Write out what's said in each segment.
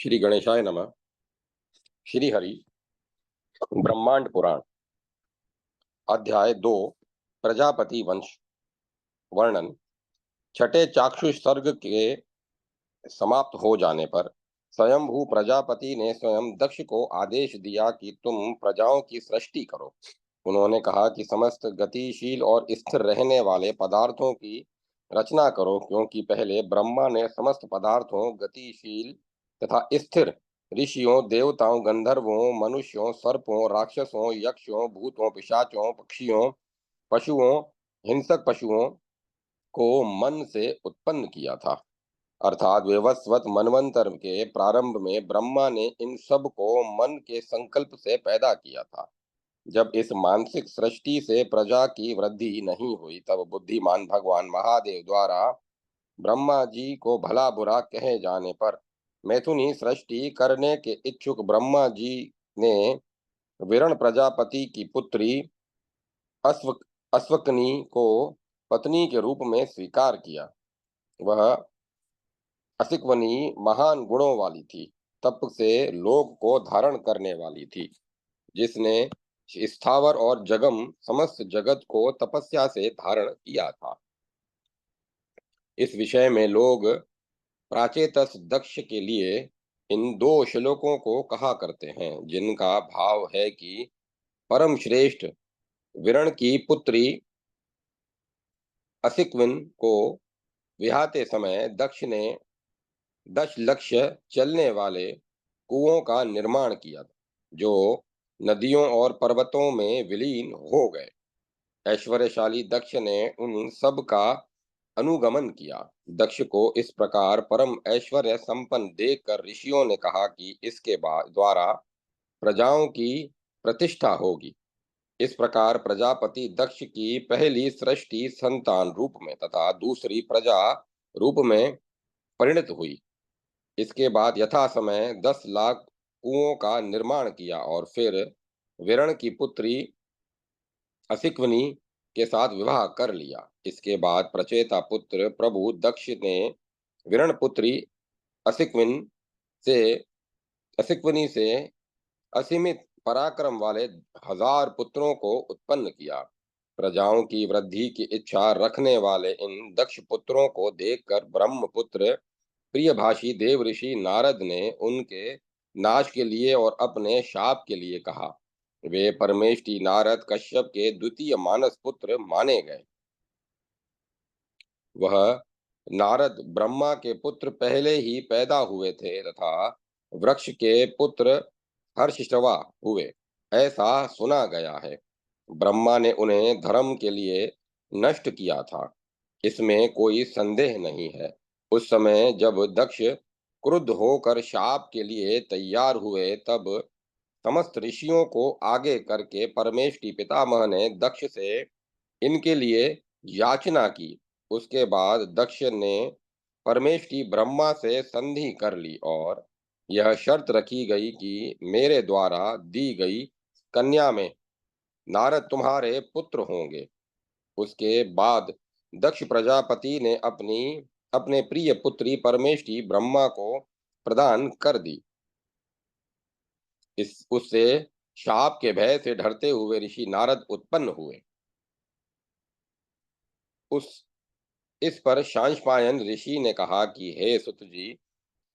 श्री गणेशाय नमः। श्री हरि ब्रह्मांड पुराण अध्याय 2 प्रजापति वंश वर्णन। छठे चाक्षुष सर्ग के समाप्त हो जाने पर स्वयंभू प्रजापति ने स्वयं दक्ष को आदेश दिया कि तुम प्रजाओं की सृष्टि करो। उन्होंने कहा कि समस्त गतिशील और स्थिर रहने वाले पदार्थों की रचना करो, क्योंकि पहले ब्रह्मा ने समस्त पदार्थों, गतिशील तथा स्थिर ऋषियों, देवताओं, गंधर्वों, मनुष्यों, सर्पों, राक्षसों, यक्षों, भूतों, पिशाचों, पक्षियों, पशुओं, हिंसक पशुओं को मन से उत्पन्न किया था। अर्थात वैवस्वत मनवंतर के प्रारंभ में ब्रह्मा ने इन सब को मन के संकल्प से पैदा किया था। जब इस मानसिक सृष्टि से प्रजा की वृद्धि नहीं हुई, तब बुद्धिमान भगवान महादेव द्वारा ब्रह्मा जी को भला बुरा कहे जाने पर मैथुनी सृष्टि करने के इच्छुक ब्रह्मा जी ने विरण प्रजापति की पुत्री अश्व अश्वकनी को पत्नी के रूप में स्वीकार किया। वह असिक्वनी महान गुणों वाली थी, तप से लोक को धारण करने वाली थी, जिसने स्थावर और जगम समस्त जगत को तपस्या से धारण किया था। इस विषय में लोग प्राचेतस दक्ष के लिए इन दो श्लोकों को कहा करते हैं, जिनका भाव है कि परम श्रेष्ठ विरण की पुत्री असिक्विन को विहाते समय दक्ष ने 10 लक्ष चलने वाले कुओं का निर्माण किया, जो नदियों और पर्वतों में विलीन हो गए। ऐश्वर्यशाली दक्ष ने उन सब का अनुगमन किया। दक्ष को इस प्रकार परम ऐश्वर्य संपन्न देखकर ऋषियों ने कहा कि इसके बाद द्वारा प्रजाओं की प्रतिष्ठा होगी। इस प्रकार प्रजापति दक्ष की पहली सृष्टि संतान रूप में तथा दूसरी प्रजा रूप में परिणत हुई। इसके बाद यथा समय 10 लाख कुओं का निर्माण किया और फिर विरण की पुत्री असिक्वनी के साथ विवाह कर लिया। इसके बाद प्रचेता पुत्र प्रभु दक्ष ने विरण पुत्री असिक्विन से असिक्वनी से असीमित पराक्रम वाले 1000 पुत्रों को उत्पन्न किया। प्रजाओं की वृद्धि की इच्छा रखने वाले इन दक्ष पुत्रों को देखकर ब्रह्मपुत्र प्रियभाषी देव ऋषि नारद ने उनके नाश के लिए और अपने शाप के लिए कहा। वे परमेष्टि नारद कश्यप के द्वितीय मानस पुत्र माने गए। वह नारद ब्रह्मा के पुत्र पहले ही पैदा हुए थे तथा वृक्ष के पुत्र हर्षिष्ठवा हुए, ऐसा सुना गया है। ब्रह्मा ने उन्हें धर्म के लिए नष्ट किया था, इसमें कोई संदेह नहीं है। उस समय जब दक्ष क्रुद्ध होकर शाप के लिए तैयार हुए, तब समस्त ऋषियों को आगे करके परमेष्टि पितामह ने दक्ष से इनके लिए याचना की। उसके बाद दक्ष ने परमेष्टि ब्रह्मा से संधि कर ली और यह शर्त रखी गई कि मेरे द्वारा दी गई कन्या में नारद तुम्हारे पुत्र होंगे। उसके बाद दक्ष प्रजापति ने अपने प्रिय पुत्री परमेष्टि ब्रह्मा को प्रदान कर दी। इस उससे शाप के भय से डरते हुए ऋषि नारद उत्पन्न हुए। उस इस पर शांशपायन ऋषि ने कहा कि हे सुत जी,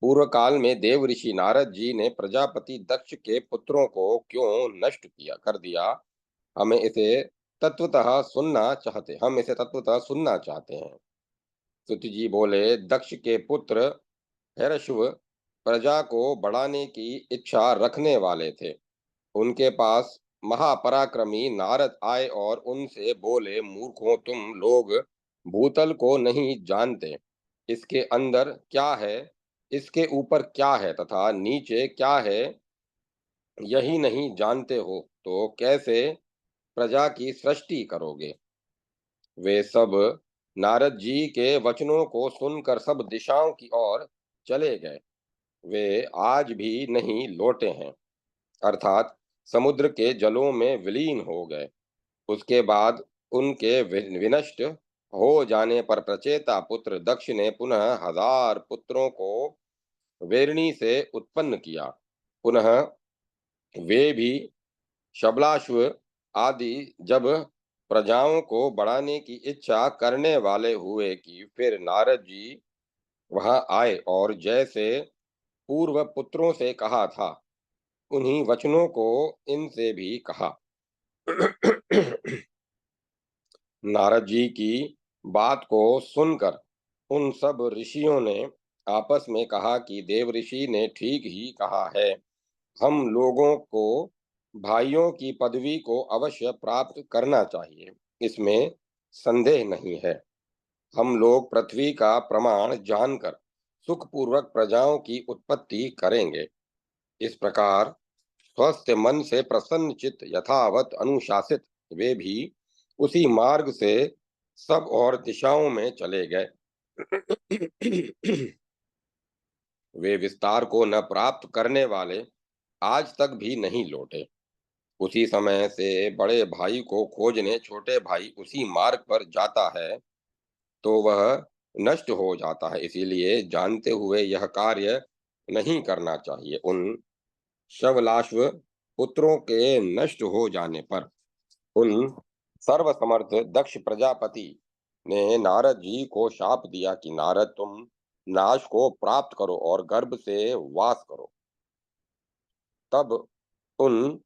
पूर्व काल में देव ऋषि नारद जी ने प्रजापति दक्ष के पुत्रों को क्यों नष्ट किया कर दिया, हम इसे तत्वतः सुनना चाहते हैं। सुत जी बोले, दक्ष के पुत्र हैरश्व प्रजा को बढ़ाने की इच्छा रखने वाले थे। उनके पास महापराक्रमी नारद आए और उनसे बोले, मूर्खों, तुम लोग भूतल को नहीं जानते, इसके अंदर क्या है, इसके ऊपर क्या है तथा नीचे क्या है, यही नहीं जानते हो तो कैसे प्रजा की सृष्टि करोगे। वे सब नारद जी के वचनों को सुनकर सब दिशाओं की ओर चले गए। वे आज भी नहीं लौटे हैं, अर्थात समुद्र के जलों में विलीन हो गए। उसके बाद उनके विनष्ट हो जाने पर प्रचेता पुत्र दक्ष ने पुनः 1000 पुत्रों को वेरणी से उत्पन्न किया। पुनः वे भी शबलाश्व आदि जब प्रजाओं को बढ़ाने की इच्छा करने वाले हुए कि फिर नारद जी वहां आए और जैसे पूर्व पुत्रों से कहा था उन्हीं वचनों को इनसे भी कहा। नारद जी की बात को सुनकर उन सब ऋषियों ने आपस में कहा कि देव ऋषि ने ठीक ही कहा है। हम लोगों को भाइयों की पदवी को अवश्य प्राप्त करना चाहिए, इसमें संदेह नहीं है। हम लोग पृथ्वी का प्रमाण जानकर सुखपूर्वक प्रजाओं की उत्पत्ति करेंगे। इस प्रकार स्वस्थ मन से प्रसन्न चित्त यथावत अनुशासित वे भी उसी मार्ग से सब और दिशाओं में चले गए। वे विस्तार को न प्राप्त करने वाले आज तक भी नहीं लौटे। उसी समय से बड़े भाई को खोजने छोटे भाई उसी मार्ग पर जाता है तो वह नष्ट हो जाता है। इसीलिए जानते हुए यह कार्य नहीं करना चाहिए। उन शवलाश्व पुत्रों के नष्ट हो जाने पर उन सर्वसमर्थ दक्ष प्रजापति ने नारद जी को शाप दिया कि नारद तुम नाश को प्राप्त करो और गर्भ से वास करो। तब उन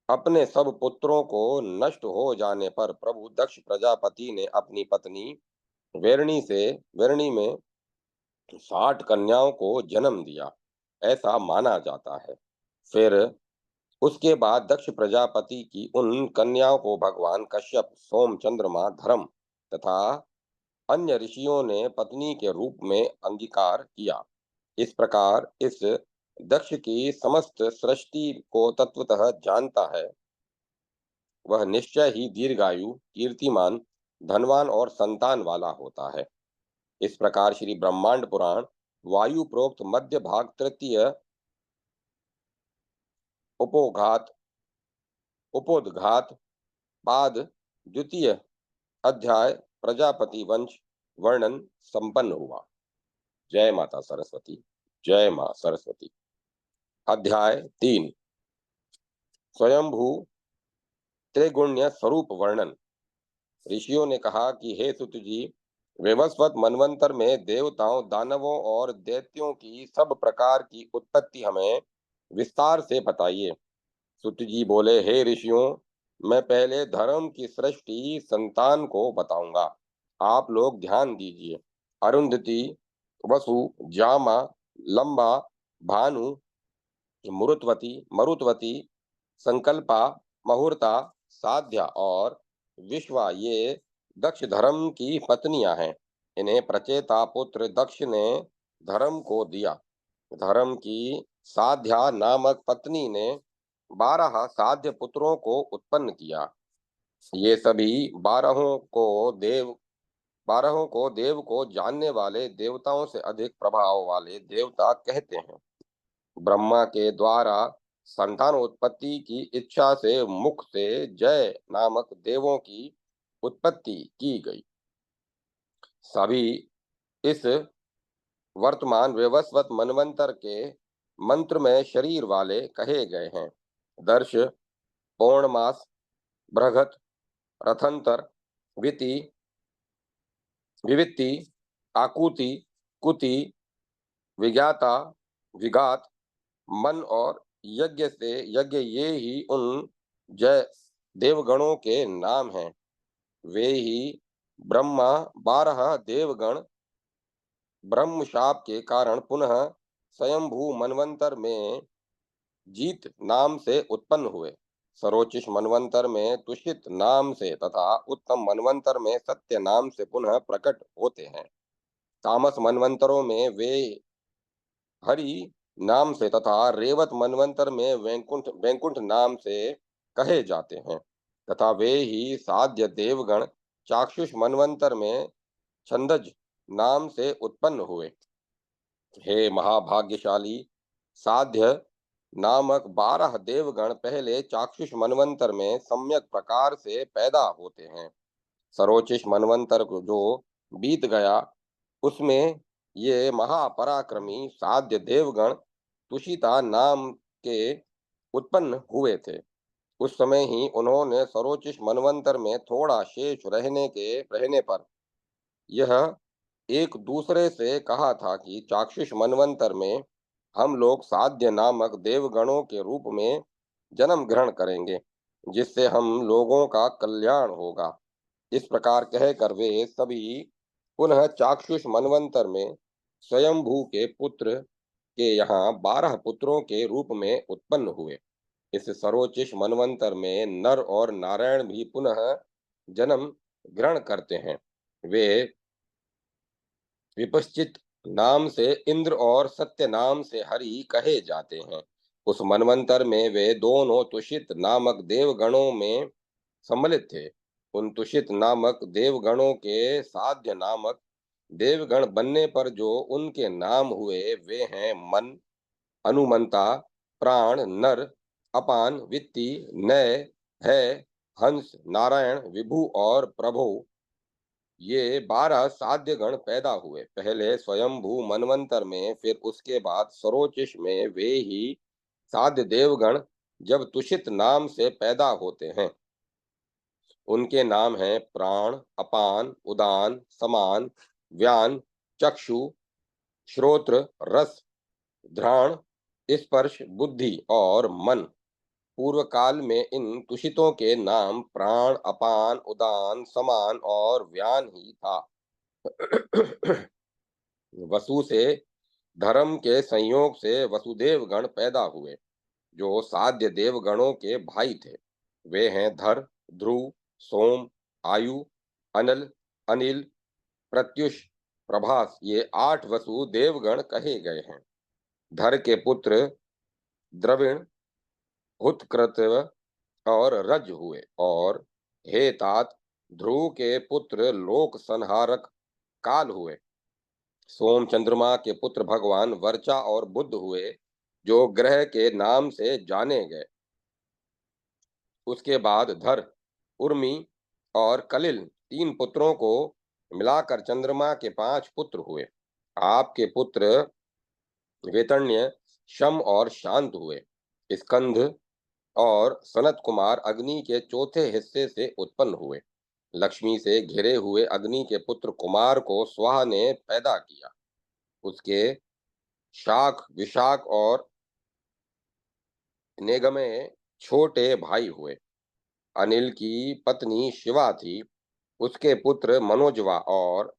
अपने सब पुत्रों को नष्ट हो जाने पर प्रभु दक्ष प्रजापति ने अपनी पत्नी वेरणी में 60 कन्याओं को जन्म दिया, ऐसा माना जाता है। फिर उसके बाद दक्ष प्रजापति की उन कन्याओं को भगवान कश्यप, सोम, चंद्रमा, धर्म तथा अन्य ऋषियों ने पत्नी के रूप में अंगीकार किया। इस प्रकार इस दक्ष की समस्त सृष्टि को तत्वतः जानता है वह निश्चय ही दीर्घायु, कीर्तिमान, धनवान और संतान वाला होता है। इस प्रकार श्री ब्रह्मांड पुराण वायु प्रोक्त मध्य भाग तृतीय उपोघात उपोदघात पाद द्वितीय अध्याय प्रजापति वंश वर्णन संपन्न हुआ। जय माता सरस्वती। जय मां सरस्वती। अध्याय 3 स्वयंभू त्रिगुण्य स्वरूप वर्णन। ऋषियों ने कहा कि हे सुत जी, वैवस्वत मनवंतर में देवताओं, दानवों और दैत्यों की सब प्रकार की उत्पत्ति हमें विस्तार से बताइए। सुत जी बोले, हे ऋषियों, मैं पहले धर्म की सृष्टि संतान को बताऊंगा। आप लोग ध्यान दीजिए। अरुंधति, वसु, जामा, लंबा, भानु, मरुत्वती, संकल्पा, मुहूर्ता, साध्या और विश्वा ये दक्ष धर्म की पत्नियां हैं। इन्हें प्रचेता पुत्र दक्ष ने धर्म को दिया। धर्म की साध्या नामक पत्नी ने 12 साध्य पुत्रों को उत्पन्न किया। ये सभी बारहों को देव को जानने वाले देवताओं से अधिक प्रभाव वाले देवता कहते हैं। ब्रह्मा के द्वारा संतानोत्पत्ति की इच्छा से मुख से जय नामक देवों की उत्पत्ति की गई। सभी इस वर्तमान वैवस्वत मनवंतर के मंत्र में शरीर वाले कहे गए हैं। दर्श, पौर्णमास, बृहत, रथंतर, विति, विवित्ति, आकुति, कुति, विज्ञाता, विघात, मन और यज्ञ से यज्ञ ये ही उन जय देवगणों के नाम हैं। वे ही ब्रह्मा 12 देवगण ब्रह्म शाप के कारण पुनः स्वयंभू मनवंतर में जीत नाम से उत्पन्न हुए। सरोचिष मनवंतर में तुषित नाम से तथा उत्तम मनवंतर में सत्य नाम से पुनः प्रकट होते हैं। तामस मनवंतरों में वे हरि नाम से तथा रेवत मनवंतर में वैकुंठ नाम से कहे जाते हैं तथा वे ही साध्य देवगण चाक्षुष मनवंतर में छंदज नाम से उत्पन्न हुए। हे महाभाग्यशाली, साध्य नामक 12 देवगण पहले चाक्षुष मनवंतर में सम्यक प्रकार से पैदा होते हैं। सरोचिष मनवंतर को जो बीत गया उसमें ये महापराक्रमी साध्य देवगण तुषिता नाम के उत्पन्न हुए थे। उस समय ही उन्होंने सरोचिष मनवंतर में थोड़ा शेष रहने पर यह एक दूसरे से कहा था कि चाक्षुष मनवंतर में हम लोग साध्य नामक देवगणों के रूप में जन्म ग्रहण करेंगे, जिससे हम लोगों का कल्याण होगा। इस प्रकार कहकर वे सभी पुनः चाक्षुष मनवंतर में स्वयंभू के पुत्र के यहाँ 12 पुत्रों के रूप में उत्पन्न हुए। इस सरोचिष मनवंतर में नर और नारायण भी पुनः जन्म ग्रहण करते हैं। वे विपश्चित नाम से इंद्र और सत्य नाम से हरि कहे जाते हैं। उस मनवंतर में वे दोनों तुषित नामक देवगणों में सम्मिलित थे। उन तुषित नामक देवगणों के साध्य नामक देवगण बनने पर जो उनके नाम हुए वे हैं मन, अनुमंता, प्राण, नर, अपान, वित्ति, नय, है, हंस, नारायण, विभु और प्रभु। ये 12 साध्य गण पैदा हुए, पहले स्वयंभू मनवंतर में, फिर उसके बाद सरोचिष में वे ही साध्य देवगण जब तुषित नाम से पैदा होते हैं। उनके नाम हैं प्राण, अपान, उदान, समान, व्यान, चक्षु, श्रोत्र, रस, घ्राण, स्पर्श, बुद्धि और मन। पूर्व काल में इन तुषितों के नाम प्राण, अपान, उदान, समान और व्यान ही था। वसु से धर्म के संयोग से वसुदेव गण पैदा हुए, जो साध्य देवगणों के भाई थे। वे हैं धर, ध्रुव, सोम, आयु, अनल, अनिल, प्रत्युष, प्रभास। ये 8 वसु देवगण कहे गए हैं। धर के पुत्र द्रविण, हुतकृतव और रज हुए, और हे तात, ध्रुव के पुत्र लोक संहारक काल हुए। सोम चंद्रमा के पुत्र भगवान वर्चा और बुद्ध हुए, जो ग्रह के नाम से जाने गए। उसके बाद धर, उर्मी और कलिल 3 पुत्रों को मिलाकर चंद्रमा के 5 पुत्र हुए। आपके पुत्र वेतन्य, शम और शांत हुए। स्कंध और सनत कुमार अग्नि के चौथे हिस्से से उत्पन्न हुए। लक्ष्मी से घिरे हुए अग्नि के पुत्र कुमार को स्वाहा ने पैदा किया। उसके शाक, विशाख और नेगमे छोटे भाई हुए। अनिल की पत्नी शिवा थी। उसके पुत्र मनोजवा और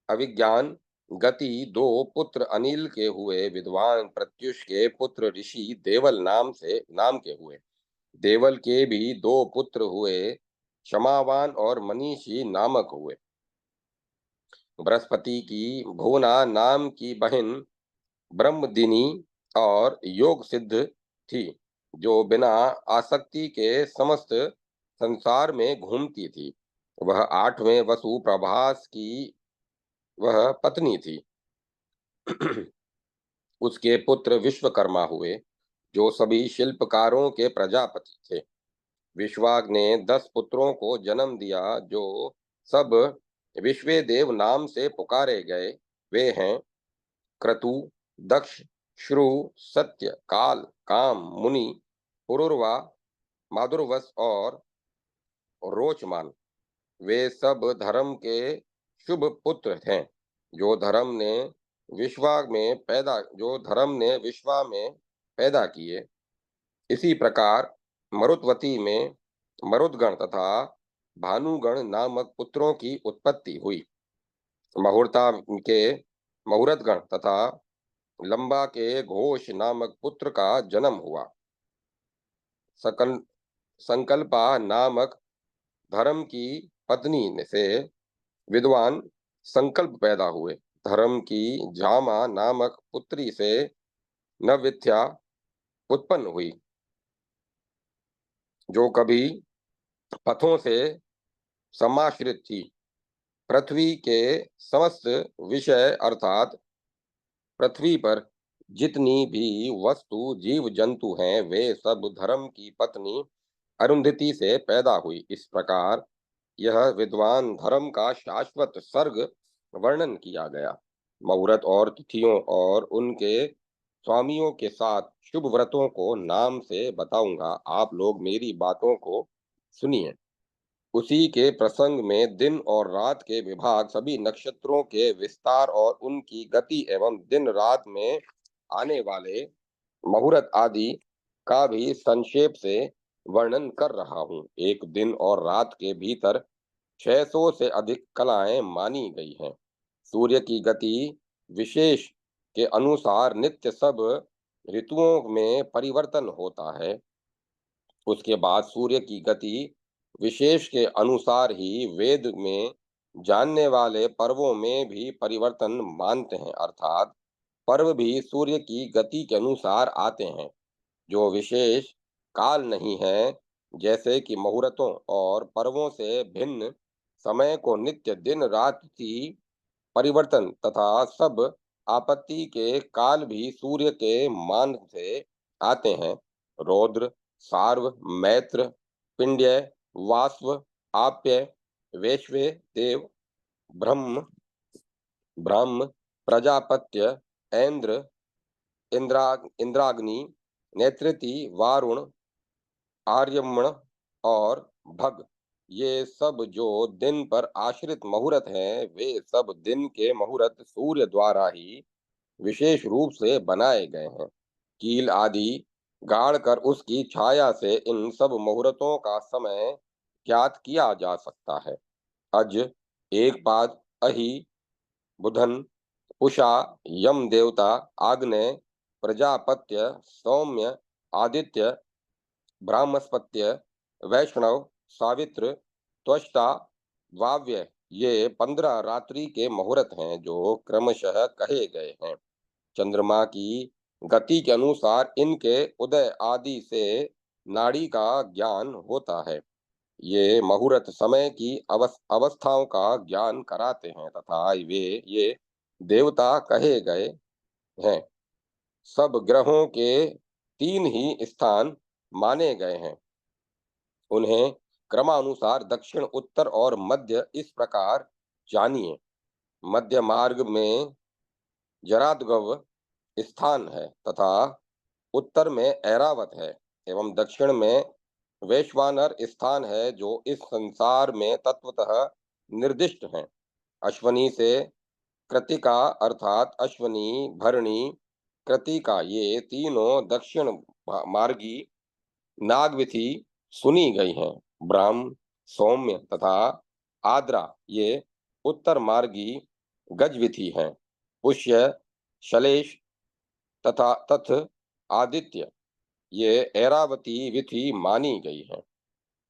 अभिज्ञान गति 2 पुत्र अनिल के हुए। विद्वान प्रत्युष के पुत्र ऋषि देवल नाम के हुए। देवल के भी 2 पुत्र हुए, क्षमावान और मनीषी नामक हुए। बृहस्पति की भुवना नाम की बहन ब्रह्मदिनी और योग सिद्ध थी, जो बिना आसक्ति के समस्त संसार में घूमती थी। वह 8वें वसु प्रभास की वह पत्नी थी। उसके पुत्र विश्वकर्मा हुए, जो सभी शिल्पकारों के प्रजापति थे। विश्वाग ने 10 पुत्रों को जन्म दिया, जो सब विश्वेदेव नाम से पुकारे गए। वे हैं क्रतु, दक्ष, श्रु, सत्य, काल, काम, मुनि, पुरुरवा, माधुरवस और रोचमान। वे सब धर्म के शुभ पुत्र हैं, जो धर्म ने विश्वा में पैदा किए। इसी प्रकार मरुत्वती में मरुदगण तथा भानुगण नामक पुत्रों की उत्पत्ति हुई। मुहूर्ता के मुहूर्तगण तथा लंबा के घोष नामक पुत्र का जन्म हुआ। सकल संकल्पा नामक धर्म की पत्नी से विद्वान संकल्प पैदा हुए। धर्म की जामा नामक पुत्री से नवविद्या उत्पन्न हुई, जो कभी पथों से समाश्रित थी। पृथ्वी के समस्त विषय अर्थात पृथ्वी पर जितनी भी वस्तु जीव जंतु हैं, वे सब धर्म की पत्नी अरुंधति से पैदा हुई। इस प्रकार यह विद्वान धर्म का शाश्वत सर्ग वर्णन किया गया। मुहूर्त और तिथियों और उनके स्वामियों के साथ शुभ व्रतों को नाम से बताऊंगा। आप लोग मेरी बातों को सुनिए। उसी के प्रसंग में दिन और रात के विभाग, सभी नक्षत्रों के विस्तार और उनकी गति एवं दिन रात में आने वाले मुहूर्त आदि का भी संक्षेप से वर्णन कर रहा हूँ। एक दिन और रात के भीतर 600 से अधिक कलाएं मानी गई हैं। सूर्य की गति विशेष के अनुसार नित्य सब ऋतुओं में परिवर्तन होता है। उसके बाद सूर्य की गति विशेष के अनुसार ही वेद में जानने वाले पर्वों में भी परिवर्तन मानते हैं, अर्थात पर्व भी सूर्य की गति के अनुसार आते हैं, जो विशेष काल नहीं है। जैसे कि मुहूर्तों और पर्वों से भिन्न समय को नित्य दिन रात की परिवर्तन तथा सब आपत्ति के काल भी सूर्य के मान से आते हैं। रौद्र, सार्व, मैत्र, पिंड्य, वास्व, आप्य, वैश्वे, देव, ब्रह्म, ब्रह्म, प्रजापत्य, ऐन्द्र, इंद्राग्नि, नेत्रति, वारुण, आर्यमण और भग, ये सब जो दिन पर आश्रित मुहूर्त हैं, वे सब दिन के मुहूर्त सूर्य द्वारा ही विशेष रूप से बनाए गए हैं। कील आदि गाड़ कर उसकी छाया से इन सब मुहूर्तों का समय ज्ञात किया जा सकता है। अज, एक पाद, अहि, बुधन, उषा, यम देवता, आग्नेय, प्रजापत्य, सौम्य, आदित्य, ब्रह्मस्पत्य, वैष्णव, सावित्र, त्वष्टा, वाव्य, ये 15 रात्रि के मुहूर्त हैं जो क्रमशः कहे गए हैं। चंद्रमा की गति के अनुसार इनके उदय आदि से नाड़ी का ज्ञान होता है। ये मुहूर्त समय की अवस्थाओं का ज्ञान कराते हैं तथा वे ये देवता कहे गए हैं। सब ग्रहों के 3 ही स्थान माने गए हैं। उन्हें क्रमानुसार दक्षिण, उत्तर और मध्य इस प्रकार जानिए। मध्य मार्ग में जराद्गव स्थान है तथा उत्तर में ऐरावत है एवं दक्षिण में वैश्वानर स्थान है, जो इस संसार में तत्वतः निर्दिष्ट हैं। अश्वनी से कृतिका अर्थात अश्वनी, भरणी, कृतिका, ये तीनों दक्षिण मार्गी नागविथि सुनी गई हैं। ब्राह्म, सौम्य तथा आद्रा, ये उत्तर मार्गी गजविथि हैं। पुष्य, शलेश तथा तथ आदित्य, ये ऐरावती विधि मानी गई है।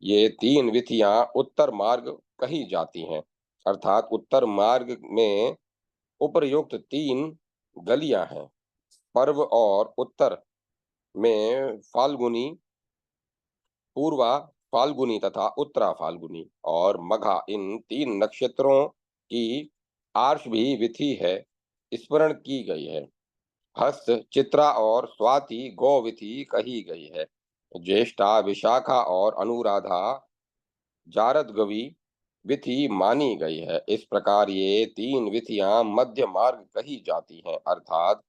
ये 3 विधियां उत्तर मार्ग कही जाती हैं, अर्थात उत्तर मार्ग में उपर्युक्त 3 गलियां हैं। पर्व और उत्तर में फाल्गुनी, पूर्वा फाल्गुनी तथा उत्तरा फाल्गुनी और मघा, इन 3 नक्षत्रों की आर्ष भी विधि है स्मरण की गई है। हस्त, चित्रा और स्वाति गौ विधि कही गई है। ज्येष्ठा, विशाखा और अनुराधा जारदगवी विधि मानी गई है। इस प्रकार ये 3 विधियां मध्य मार्ग कही जाती हैं, अर्थात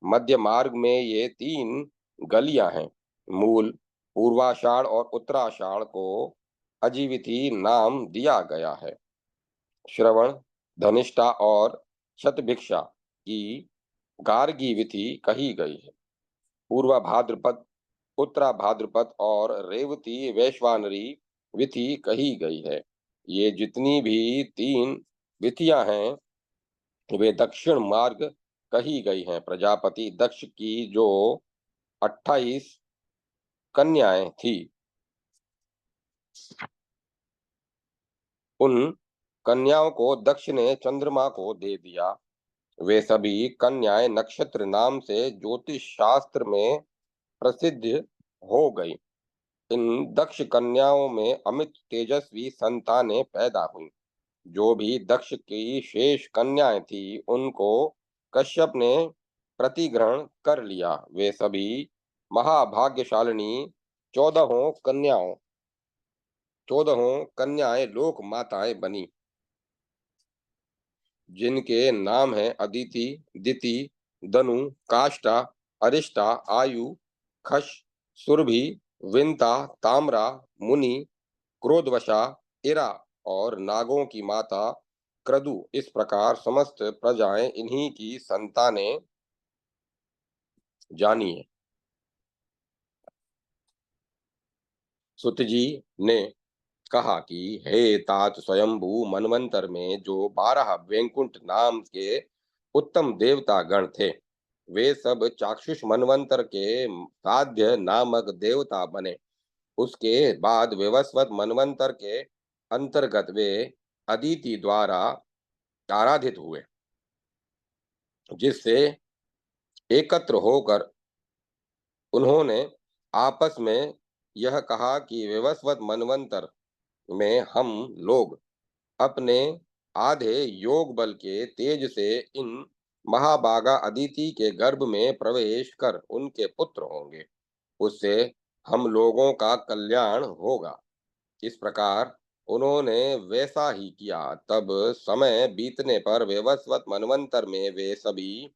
मध्य मार्ग में ये 3 गलियां हैं। मूल, पूर्वाषाढ़ और उत्तराषाढ़ को अजीविति नाम दिया गया है। श्रवण, धनिष्ठा और शतभिक्षा की गार्गी विधि कही गई है। पूर्वा भाद्रपद, उत्तरा भाद्रपद और रेवती वैश्वानरी विधि कही गई है। ये जितनी भी 3 विधियां हैं, वे दक्षिण मार्ग कही गई हैं। प्रजापति दक्ष की जो 28 कन्याएं थी, उन कन्याओं को दक्ष ने चंद्रमा को दे दिया। वे सभी कन्याएं नक्षत्र नाम से ज्योतिष शास्त्र में प्रसिद्ध हो गई। इन दक्ष कन्याओं में अमित तेजस्वी संतानें पैदा हुई। जो भी दक्ष की शेष कन्याएं थी, उनको कश्यप ने प्रतिग्रहण कर लिया। वे सभी महाभाग्यशालिनी 14 कन्याएं लोक माताएं बनी। जिनके नाम हैं अदिति, दिति, दनु, काष्ठा, अरिष्टा, आयु, खश, सुरभि, विंता, ताम्रा, मुनि, क्रोधवशा, इरा और नागों की माता क्रदु, इस प्रकार समस्त प्रजाएं इन्हीं की संतानें जानिए। सुत जी ने कहा कि हे तात स्वयंभू मनवंतर में जो 12 वेंकुंठ नाम के उत्तम देवता गण थे, वे सब चाक्षुष मनवंतर के साध्य नामक देवता बने। उसके बाद विवस्वत मनवंतर के अंतर्गत वे अदिति द्वारा आराधित हुए, जिससे एकत्र होकर उन्होंने आपस में यह कहा कि विवस्वत मनवंतर में हम लोग अपने आधे योग बल के तेज से इन महाबागा अदिति के गर्भ में प्रवेश कर उनके पुत्र होंगे। उससे हम लोगों का कल्याण होगा। इस प्रकार उन्होंने वैसा ही किया। तब समय बीतने पर वैवस्वत मनवंतर में वे सभी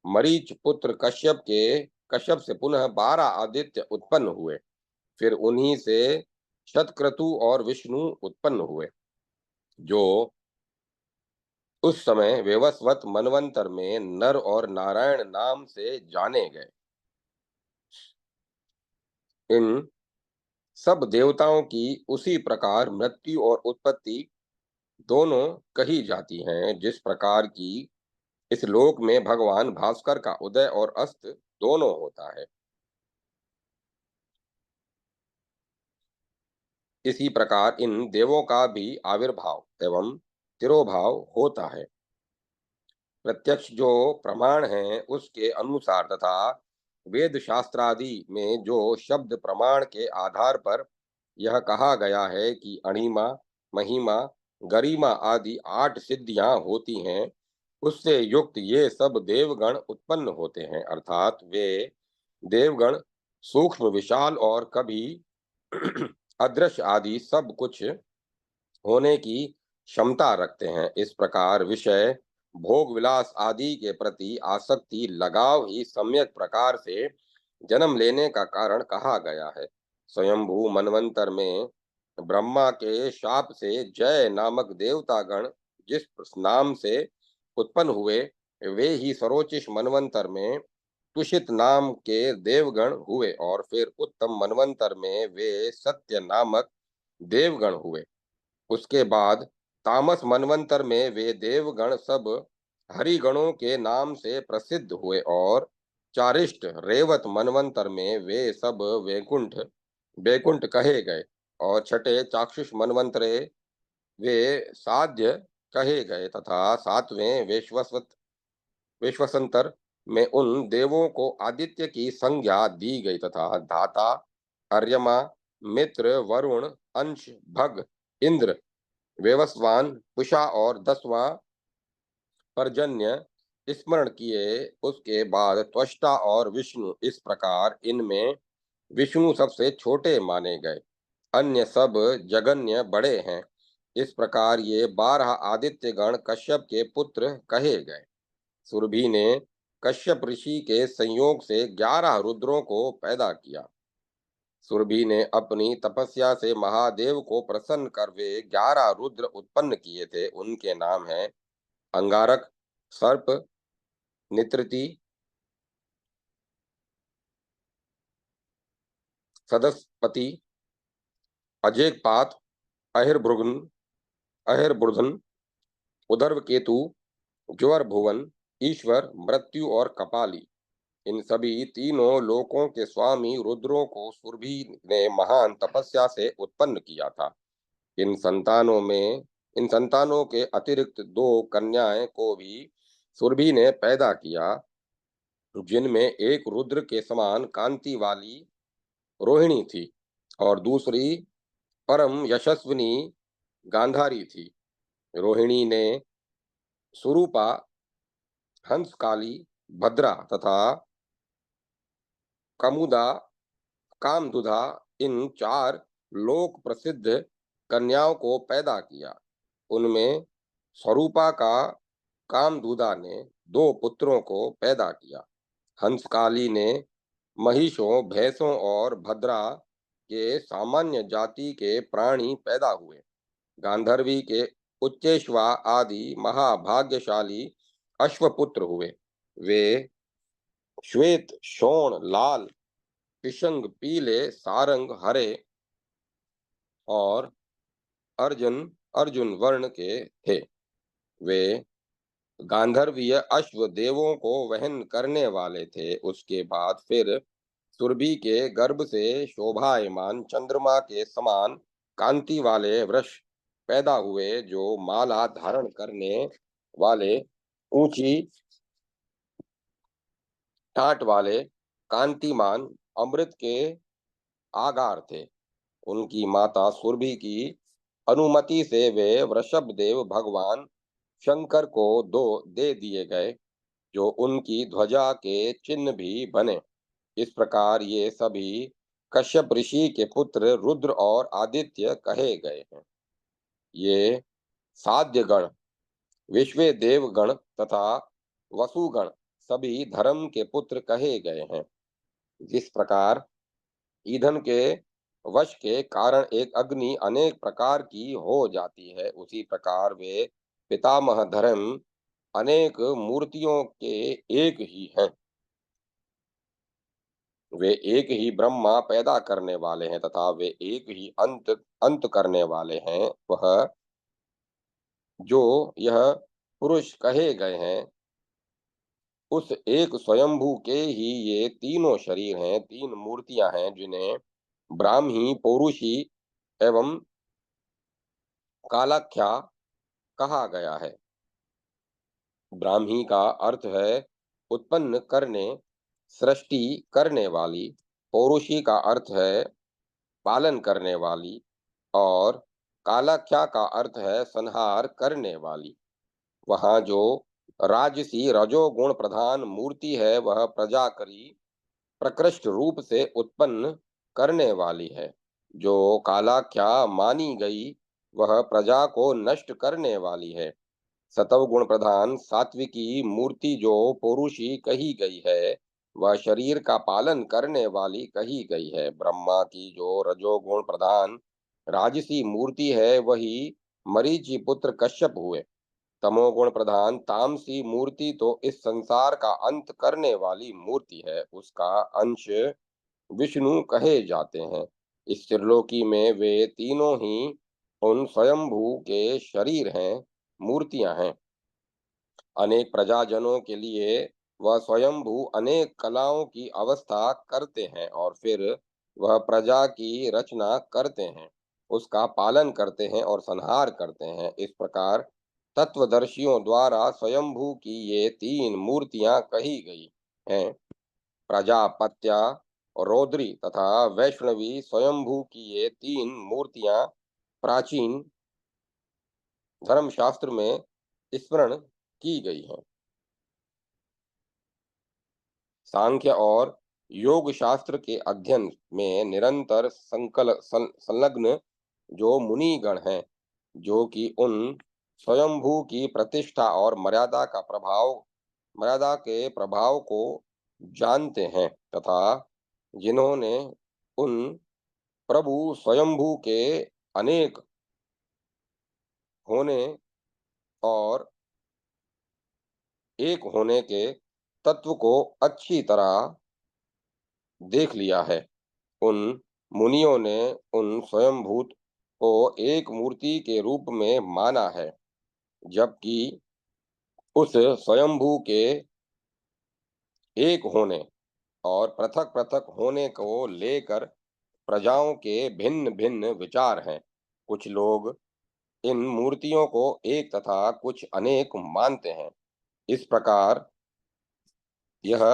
मरीच पुत्र कश्यप से पुनः 12 आदित्य उत्पन्न हुए। फिर उन्हीं से शतक्रतु और विष्णु उत्पन्न हुए, जो उस समय वैवस्वत मनवंतर में नर और नारायण नाम से जाने गए। इन सब देवताओं की उसी प्रकार मृत्यु और उत्पत्ति दोनों कही जाती हैं, जिस प्रकार की इस लोक में भगवान भास्कर का उदय और अस्त दोनों होता है। इसी प्रकार इन देवों का भी आविर्भाव एवं तिरोभाव होता है। प्रत्यक्ष जो प्रमाण है उसके अनुसार तथा वेद शास्त्रादि में जो शब्द प्रमाण के आधार पर यह कहा गया है कि अणिमा, महिमा, गरिमा आदि 8 सिद्धियां होती हैं, उससे युक्त ये सब देवगण उत्पन्न होते हैं। अर्थात वे देवगण सूक्ष्म, विशाल और कभी अदृश्य आदि सब कुछ होने की क्षमता रखते हैं। इस प्रकार विषय, भोग विलास आदि के प्रति आसक्ति, लगाव ही सम्यक प्रकार से जन्म लेने का कारण कहा गया है। स्वयंभू मनवंतर में ब्रह्मा के शाप से जय नामक देवतागण जिस नाम से उत्पन्न हुए, वे ही सरोचिष मनवंतर में तुषित नाम के देवगण हुए और फिर उत्तम मनवंतर में वे सत्य नामक देवगण हुए। उसके बाद तामस मनवंतर में वे देवगण सब हरिगणों के नाम से प्रसिद्ध हुए और चारिष्ट रेवत मनवंतर में वे सब वैकुंठ वैकुंठ कहे गए और छठे चाक्षुष मनवंतरे वे साध्य कहे गए तथा सातवें विश्वसंतर में उन देवों को आदित्य की संज्ञा दी गई तथा धाता, अर्यमा, मित्र, वरुण, अंश, भग, इंद्र, वेवस्वान, पुषा और 10वां पर्जन्य स्मरण किए। उसके बाद त्वष्टा और विष्णु, इस प्रकार इनमें विष्णु सबसे छोटे माने गए, अन्य सब जगन्य बड़े हैं। इस प्रकार ये 12 आदित्य गण कश्यप के पुत्र कहे गए। सुरभि ने कश्यप ऋषि के संयोग से 11 रुद्रों को पैदा किया। सुरभि ने अपनी तपस्या से महादेव को प्रसन्न कर वे 11 रुद्र उत्पन्न किए थे। उनके नाम हैं अंगारक, सर्प, नित्रति, सदस्पति, अजेकपात, अहिर्भृगन, अहिर्बुधन, उदर्वकेतु, ज्वर भुवन, ईश्वर, मृत्यु और कपाली। इन सभी तीनों लोकों के स्वामी रुद्रों को सुरभि ने महान तपस्या से उत्पन्न किया था। इन संतानों में इन संतानों के अतिरिक्त 2 कन्याएं को भी सुरभि ने पैदा किया, जिनमें एक रुद्र के समान कांति वाली रोहिणी थी और दूसरी परम यशस्विनी गांधारी थी। रोहिणी ने सुरूपा, हंसकाली, भद्रा तथा कमुदा, कामदुधा इन 4 लोक प्रसिद्ध कन्याओं को पैदा किया। उनमें स्वरूपा का कामदूदा ने 2 पुत्रों को पैदा किया। हंसकाली ने महिषों, भैंसों और भद्रा के सामान्य जाति के प्राणी पैदा हुए। गांधर्वी के उच्चेश्वा आदि महाभाग्यशाली अश्वपुत्र हुए। वे श्वेत, शोण, लाल, पिशंग, पीले, सारंग, हरे और अर्जुन अर्जुन वर्ण के थे। वे गांधर्वीय अश्व देवों को वहन करने वाले थे। उसके बाद फिर सुरभि के गर्भ से शोभायमान चंद्रमा के समान कांति वाले वृष पैदा हुए, जो माला धारण करने वाले ऊंची टाट वाले कांतिमान अमृत के आगार थे। उनकी माता सुरभि की अनुमति से वे वृषभ देव भगवान शंकर को दे दिए गए, जो उनकी ध्वजा के चिन्ह भी बने। इस प्रकार ये सभी कश्यप ऋषि के पुत्र रुद्र और आदित्य कहे गए हैं। ये साध्य गण, विश्वे देवगण तथा वसुगण सभी धर्म के पुत्र कहे गए हैं। जिस प्रकार ईंधन के वश के कारण एक अग्नि अनेक प्रकार की हो जाती है, उसी प्रकार वे पितामह धर्म अनेक मूर्तियों के एक ही हैं। वे एक ही ब्रह्मा पैदा करने वाले हैं तथा वे एक ही अंत अंत करने वाले हैं। वह जो यह पुरुष कहे गए हैं, उस एक स्वयंभू के ही ये तीनों शरीर हैं, 3 मूर्तियां हैं, जिन्हें ब्राह्मी, पौरुषी एवं कालाख्या कहा गया है। ब्राह्मी का अर्थ है उत्पन्न करने, सृष्टि करने वाली। पौरुषी का अर्थ है पालन करने वाली और कालाख्या का अर्थ है संहार करने वाली। वहाँ जो राजसी रजोगुण प्रधान मूर्ति है, वह प्रजा करी प्रकृष्ट रूप से उत्पन्न करने वाली है। जो कालाख्या मानी गई, वह प्रजा को नष्ट करने वाली है। सतव गुण प्रधान सात्विकी मूर्ति जो पौरुषी कही गई है, वह शरीर का पालन करने वाली कही गई है। ब्रह्मा की जो रजोगुण प्रधान राजसी मूर्ति है, वही मरीचि पुत्र कश्यप हुए। तमोगुण प्रधान तामसी मूर्ति तो इस संसार का अंत करने वाली मूर्ति है, उसका अंश विष्णु कहे जाते हैं। इस त्रिलोकी में वे तीनों ही उन स्वयंभू के शरीर हैं, मूर्तियां हैं। अनेक प्रजाजनों के लिए वह स्वयंभू अनेक कलाओं की अवस्था करते हैं और फिर वह प्रजा की रचना करते हैं, उसका पालन करते हैं और संहार करते हैं। इस प्रकार तत्वदर्शियों द्वारा स्वयंभू की ये 3 मूर्तियां कही गई हैं। प्रजापत्या, रौद्री तथा वैष्णवी स्वयंभू की ये 3 मूर्तियां प्राचीन धर्मशास्त्र में स्मरण की गई हैं। सांख्य और योग शास्त्र के अध्ययन में निरंतर संलग्न जो मुनिगण हैं, जो कि उन स्वयंभू की प्रतिष्ठा और मर्यादा के प्रभाव को जानते हैं तथा जिन्होंने उन प्रभु स्वयंभू के अनेक होने और एक होने के तत्व को अच्छी तरह देख लिया है, उन मुनियों ने उन स्वयंभूत को एक मूर्ति के रूप में माना है, जबकि उस स्वयंभू के एक होने और पृथक पृथक होने को लेकर प्रजाओं के भिन्न भिन्न विचार हैं। कुछ लोग इन मूर्तियों को एक तथा कुछ अनेक मानते हैं। इस प्रकार यह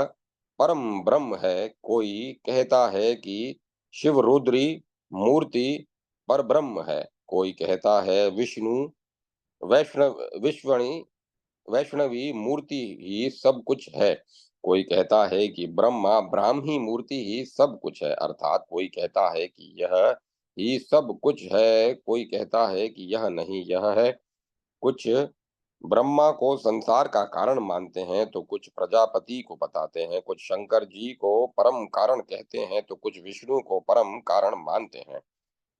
परम ब्रह्म है। कोई कहता है कि शिव रुद्री मूर्ति पर ब्रह्म है, कोई कहता है विष्णु विश्वणी वैष्णवी मूर्ति ही सब कुछ है, कोई कहता है कि ब्रह्मा ब्राह्मी मूर्ति ही सब कुछ है, अर्थात कोई कहता है कि यह ही सब कुछ है, कोई कहता है कि यह नहीं यह है। कुछ ब्रह्मा को संसार का कारण मानते हैं तो कुछ प्रजापति को बताते हैं, कुछ शंकर जी को परम कारण कहते हैं तो कुछ विष्णु को परम कारण मानते हैं।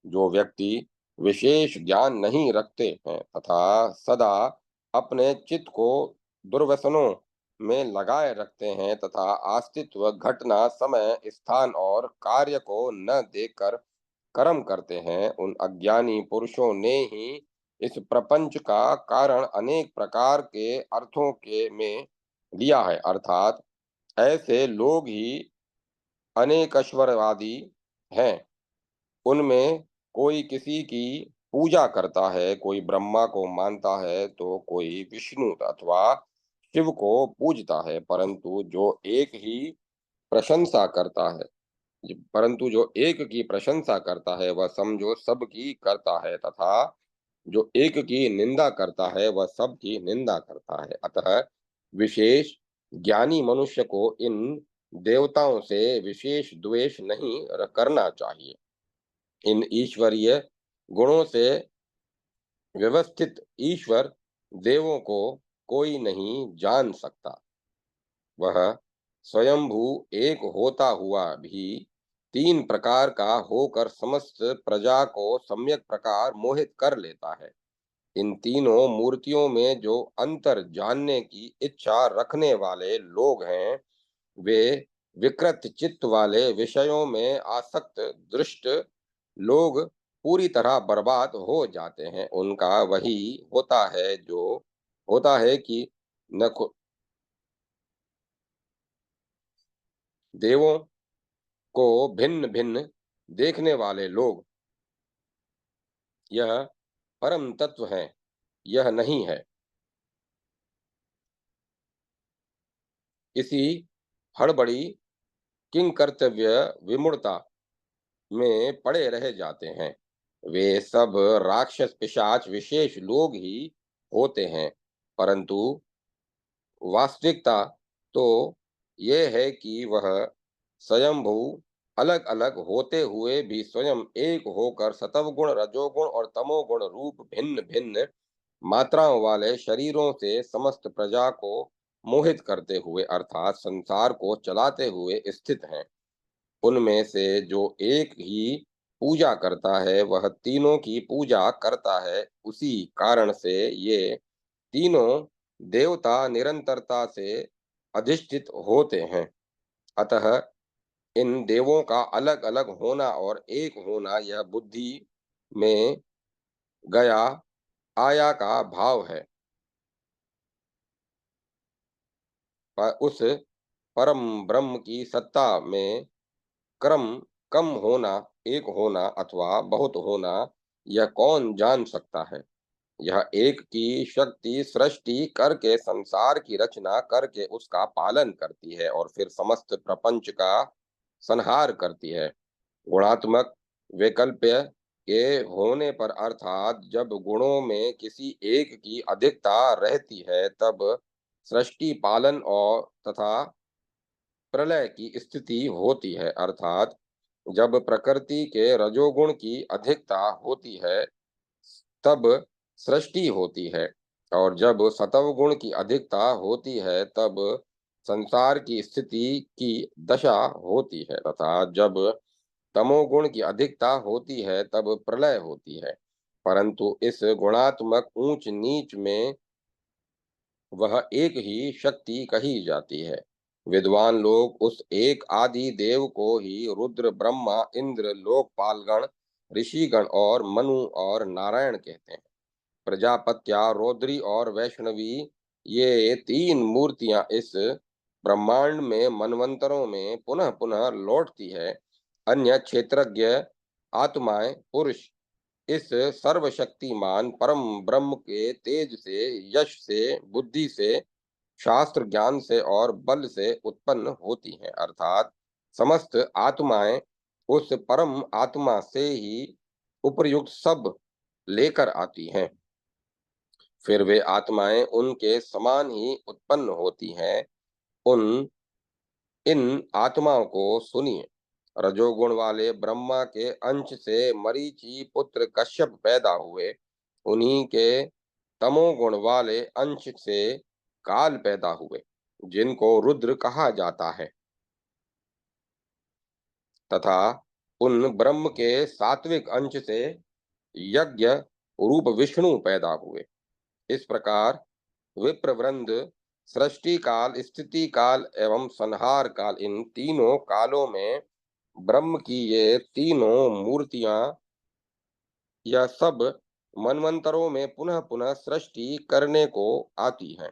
जो व्यक्ति विशेष ज्ञान नहीं रखते हैं तथा सदा अपने चित्त को दुर्व्यसनों में लगाए रखते हैं तथा अस्तित्व, घटना, समय, स्थान और कार्य को न देखकर कर्म करते हैं, उन अज्ञानी पुरुषों ने ही इस प्रपंच का कारण अनेक प्रकार के अर्थों के में लिया है। अर्थात ऐसे लोग ही अनेकश्वरवादी हैं। उनमें कोई किसी की पूजा करता है, कोई ब्रह्मा को मानता है तो कोई विष्णु अथवा शिव को पूजता है, परंतु जो एक की प्रशंसा करता है वह समझो सबकी करता है तथा जो एक की निंदा करता है वह सबकी निंदा करता है। अतः विशेष ज्ञानी मनुष्य को इन देवताओं से विशेष द्वेष नहीं करना चाहिए। इन ईश्वरीय गुणों से व्यवस्थित ईश्वर देवों को कोई नहीं जान सकता। वह स्वयंभू एक होता हुआ भी तीन प्रकार का होकर समस्त प्रजा को सम्यक प्रकार मोहित कर लेता है। इन तीनों मूर्तियों में जो अंतर जानने की इच्छा रखने वाले लोग हैं, वे विकृत चित्त वाले विषयों में आसक्त दृष्ट लोग पूरी तरह बर्बाद हो जाते हैं। उनका वही होता है कि न खु- देवों को भिन्न भिन्न देखने वाले लोग यह परम तत्व है, यह नहीं है, इसी हड़बड़ी किंग कर्तव्य विमूढ़ता में पड़े रह जाते हैं। वे सब राक्षस पिशाच विशेष लोग ही होते हैं, परंतु वास्तविकता तो ये है कि वह स्वयंभू अलग अलग होते हुए भी स्वयं एक होकर सतवगुण, रजोगुण और तमोगुण रूप भिन्न भिन्न मात्राओं वाले शरीरों से समस्त प्रजा को मोहित करते हुए अर्थात संसार को चलाते हुए स्थित हैं। उनमें से जो एक ही पूजा करता है वह तीनों की पूजा करता है। उसी कारण से ये तीनों देवता निरंतरता से अधिष्ठित होते हैं। अतः इन देवों का अलग अलग होना और एक होना यह बुद्धि में गया आया का भाव है। पर उस परम ब्रह्म की सत्ता में क्रम कम होना, एक होना अथवा बहुत होना, यह कौन जान सकता है। यह एक की शक्ति सृष्टि करके संसार की रचना करके उसका पालन करती है और फिर समस्त प्रपंच का संहार करती है। गुणात्मक वैकल्प्य के होने पर अर्थात जब गुणों में किसी एक की अधिकता रहती है तब सृष्टि, पालन और तथा प्रलय की स्थिति होती है। अर्थात जब प्रकृति के रजोगुण की अधिकता होती है तब सृष्टि होती है और जब सतव गुण की अधिकता होती है तब संसार की स्थिति की दशा होती है तथा जब तमोगुण की अधिकता होती है तब प्रलय होती है। परंतु इस गुणात्मक ऊंच नीच में वह एक ही शक्ति कही जाती है। विद्वान लोग उस एक आदि देव को ही रुद्र, ब्रह्मा, इंद्र, लोकपालगण, ऋषिगण और मनु और नारायण कहते हैं। प्रजापत्या, रौद्री और वैष्णवी, ये तीन मूर्तियां इस ब्रह्मांड में मनवंतरों में पुनः पुनः लौटती है। अन्य क्षेत्रज्ञ आत्माएं पुरुष इस सर्वशक्तिमान परम ब्रह्म के तेज से, यश से, बुद्धि से, शास्त्र ज्ञान से और बल से उत्पन्न होती हैं। अर्थात समस्त आत्माएं उस परम आत्मा से ही उपर्युक्त सब लेकर आती हैं। फिर वे आत्माएं उनके समान ही उत्पन्न होती हैं। उन इन आत्माओं को सुनिए। रजोगुण वाले ब्रह्मा के अंश से मरीचि पुत्र कश्यप पैदा हुए। उन्हीं के तमोगुण वाले अंश से काल पैदा हुए, जिनको रुद्र कहा जाता है, तथा उन ब्रह्म के सात्विक अंश से यज्ञ रूप विष्णु पैदा हुए। इस प्रकार विप्रवृंद सृष्टि काल, स्थिति काल एवं संहार काल, इन तीनों कालों में ब्रह्म की ये तीनों मूर्तियां यह सब मनवंतरों में पुनः पुनः सृष्टि करने को आती हैं।